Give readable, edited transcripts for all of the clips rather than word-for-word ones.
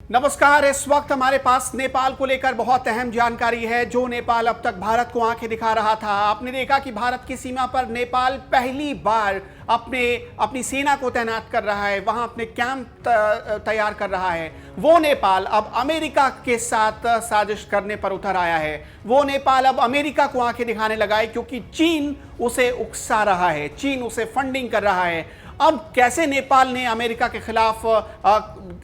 नमस्कार। इस वक्त हमारे पास नेपाल को लेकर बहुत अहम जानकारी है। जो नेपाल अब तक भारत को आंखें दिखा रहा था, आपने देखा कि भारत की सीमा पर नेपाल पहली बार अपनी सेना को तैनात कर रहा है, वहां अपने कैंप तैयार कर रहा है। वो नेपाल अब अमेरिका के साथ साजिश करने पर उतर आया है। वो नेपाल अब अमेरिका को आंखें दिखाने लगा है, क्योंकि चीन उसे उकसा रहा है, चीन उसे फंडिंग कर रहा है। अब कैसे नेपाल ने अमेरिका के खिलाफ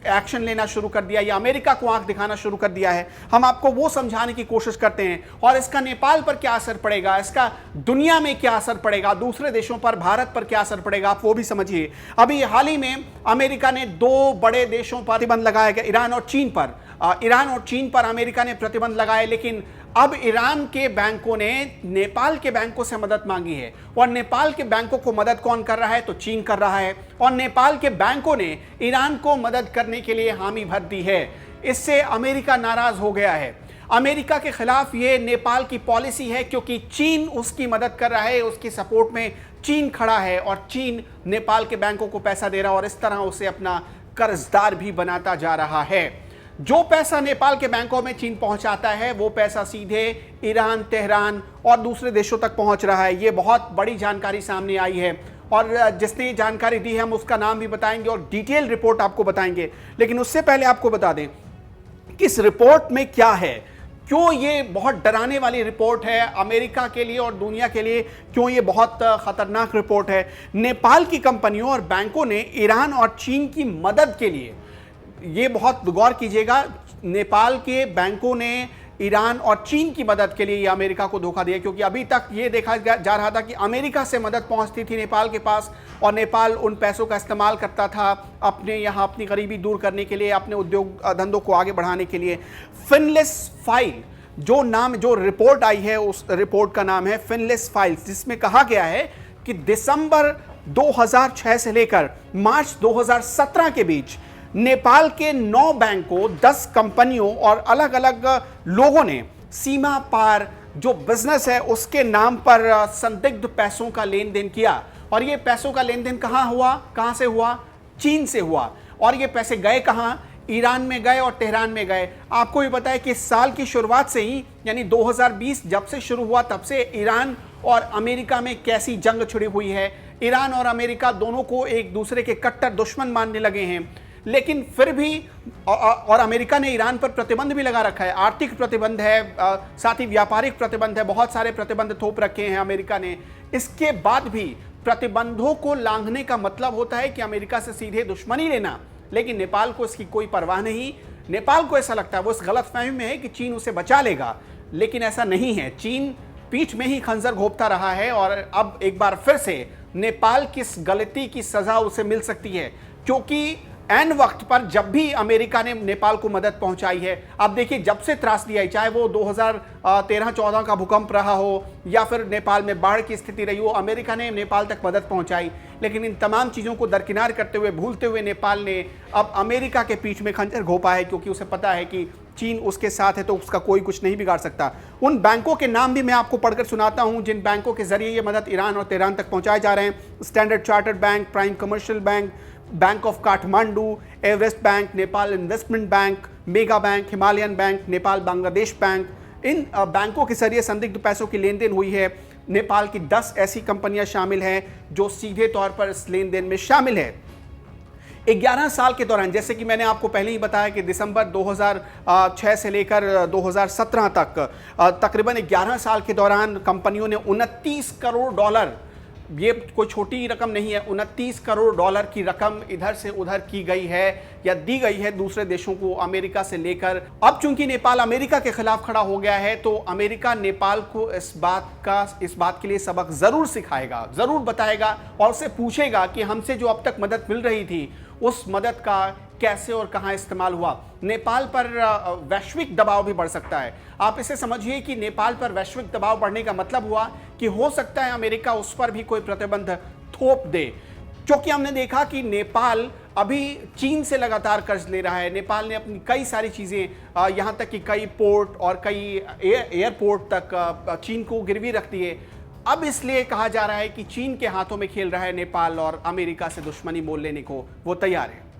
एक्शन लेना शुरू कर दिया या अमेरिका को आंख दिखाना शुरू कर दिया है, हम आपको वो समझाने की कोशिश करते हैं। और इसका नेपाल पर क्या असर पड़ेगा, इसका दुनिया में क्या असर पड़ेगा, दूसरे देशों पर, भारत पर क्या असर पड़ेगा, आप वो भी समझिए। अभी हाल ही में अमेरिका ने दो बड़े देशों पर प्रतिबंध लगाया गया, ईरान और चीन पर। ईरान और चीन पर अमेरिका ने प्रतिबंध लगाए, लेकिन अब ईरान के बैंकों ने नेपाल के बैंकों से मदद मांगी है। और नेपाल के बैंकों को मदद कौन कर रहा है, तो चीन कर रहा है। और नेपाल के बैंकों ने ईरान को मदद करने के लिए हामी भर दी है। इससे अमेरिका नाराज हो गया है। अमेरिका के खिलाफ ये नेपाल की पॉलिसी है, क्योंकि चीन उसकी मदद कर रहा है, उसकी सपोर्ट में चीन खड़ा है और चीन नेपाल के बैंकों को पैसा दे रहा है और इस तरह उसे अपना कर्जदार भी बनाता जा रहा है। जो पैसा नेपाल के बैंकों में चीन पहुंचाता है, वो पैसा सीधे ईरान, तेहरान और दूसरे देशों तक पहुंच रहा है। ये बहुत बड़ी जानकारी सामने आई है और जिसने ये जानकारी दी है हम उसका नाम भी बताएंगे और डिटेल रिपोर्ट आपको बताएंगे। लेकिन उससे पहले आपको बता दें कि इस रिपोर्ट में क्या है, क्यों ये बहुत डराने वाली रिपोर्ट है अमेरिका के लिए और दुनिया के लिए, क्यों ये बहुत खतरनाक रिपोर्ट है। नेपाल की कंपनियों और बैंकों ने ईरान और चीन की मदद के लिए, ये बहुत गौर कीजिएगा, नेपाल के बैंकों ने ईरान और चीन की मदद के लिए ये अमेरिका को धोखा दिया। क्योंकि अभी तक ये देखा जा रहा था कि अमेरिका से मदद पहुंचती थी नेपाल के पास और नेपाल उन पैसों का इस्तेमाल करता था अपने यहाँ अपनी गरीबी दूर करने के लिए, अपने उद्योग धंधों को आगे बढ़ाने के लिए। फिनलेस फाइल जो रिपोर्ट आई है, उस रिपोर्ट का नाम है फिनलेस फाइल्स, जिसमें कहा गया है कि दिसंबर 2006 से लेकर मार्च 2017 के बीच नेपाल के 9 बैंकों, 10 कंपनियों और अलग अलग लोगों ने सीमा पार जो बिजनेस है उसके नाम पर संदिग्ध पैसों का लेन देन किया। और ये पैसों का लेन देन कहां से हुआ? चीन से हुआ। और ये पैसे गए कहां? ईरान में गए और तेहरान में गए। आपको भी पता है कि इस साल की शुरुआत से ही, यानी 2020 जब से शुरू हुआ, तब से ईरान और अमेरिका में कैसी जंग छिड़ी हुई है। ईरान और अमेरिका दोनों को एक दूसरे के कट्टर दुश्मन मानने लगे हैं। लेकिन फिर भी और अमेरिका ने ईरान पर प्रतिबंध भी लगा रखा है, आर्थिक प्रतिबंध है, साथ ही व्यापारिक प्रतिबंध है, बहुत सारे प्रतिबंध थोप रखे हैं अमेरिका ने। इसके बाद भी प्रतिबंधों को लांघने का मतलब होता है कि अमेरिका से सीधे दुश्मनी लेना। लेकिन नेपाल को इसकी कोई परवाह नहीं। नेपाल को ऐसा लगता है, वो इस गलतफहमी में है कि चीन उसे बचा लेगा, लेकिन ऐसा नहीं है। चीन पीठ में ही खंजर घोंपता रहा है और अब एक बार फिर से नेपाल की इस गलती की सजा उसे मिल सकती है। क्योंकि एन वक्त पर जब भी अमेरिका ने नेपाल को मदद पहुंचाई है, अब देखिए जब से त्रासदी आई, चाहे वो 2013-14 का भूकंप रहा हो या फिर नेपाल में बाढ़ की स्थिति रही हो, अमेरिका ने नेपाल तक मदद पहुंचाई। लेकिन इन तमाम चीज़ों को दरकिनार करते हुए, भूलते हुए नेपाल ने अब अमेरिका के पीठ में खंजर घोंपा है, क्योंकि उसे पता है कि चीन उसके साथ है तो उसका कोई कुछ नहीं बिगाड़ सकता। उन बैंकों के नाम भी मैं आपको पढ़कर सुनाता हूं जिन बैंकों के जरिए ये मदद ईरान और तेहरान तक पहुंचाए जा रहे हैं। Standard chartered bank, prime commercial bank, bank of Kathmandu, Everest bank, Nepal investment bank, mega bank, Himalayan bank, Nepal Bangladesh bank. इन बैंकों के जरिए संदिग्ध पैसों की लेन देन हुई है। नेपाल की 10 ऐसी कंपनियां शामिल हैं जो सीधे तौर पर इस लेन देन में शामिल है। 11 साल के दौरान, जैसे कि मैंने आपको पहले ही बताया कि दिसंबर 2006 से लेकर 2017 तक तकरीबन 11 साल के दौरान कंपनियों ने 29 करोड़ डॉलर, ये कोई छोटी रकम नहीं है, 29 करोड़ डॉलर की रकम इधर से उधर की गई है या दी गई है दूसरे देशों को, अमेरिका से लेकर। अब चूंकि नेपाल अमेरिका के खिलाफ खड़ा हो गया है, तो अमेरिका नेपाल को इस बात के लिए सबक जरूर सिखाएगा, जरूर बताएगा और उससे पूछेगा कि हमसे जो अब तक मदद मिल रही थी, उस मदद का कैसे और कहां इस्तेमाल हुआ। नेपाल पर वैश्विक दबाव भी बढ़ सकता है। आप इसे समझिए कि नेपाल पर वैश्विक दबाव बढ़ने का मतलब हुआ कि हो सकता है अमेरिका उस पर भी कोई प्रतिबंध थोप दे। क्योंकि हमने देखा कि नेपाल अभी चीन से लगातार कर्ज ले रहा है। नेपाल ने अपनी कई सारी चीज़ें, यहाँ तक कि कई पोर्ट और कई एयरपोर्ट तक चीन को गिरवी रख दिए। अब इसलिए कहा जा रहा है कि चीन के हाथों में खेल रहा है नेपाल और अमेरिका से दुश्मनी मोल लेने को वो तैयार है।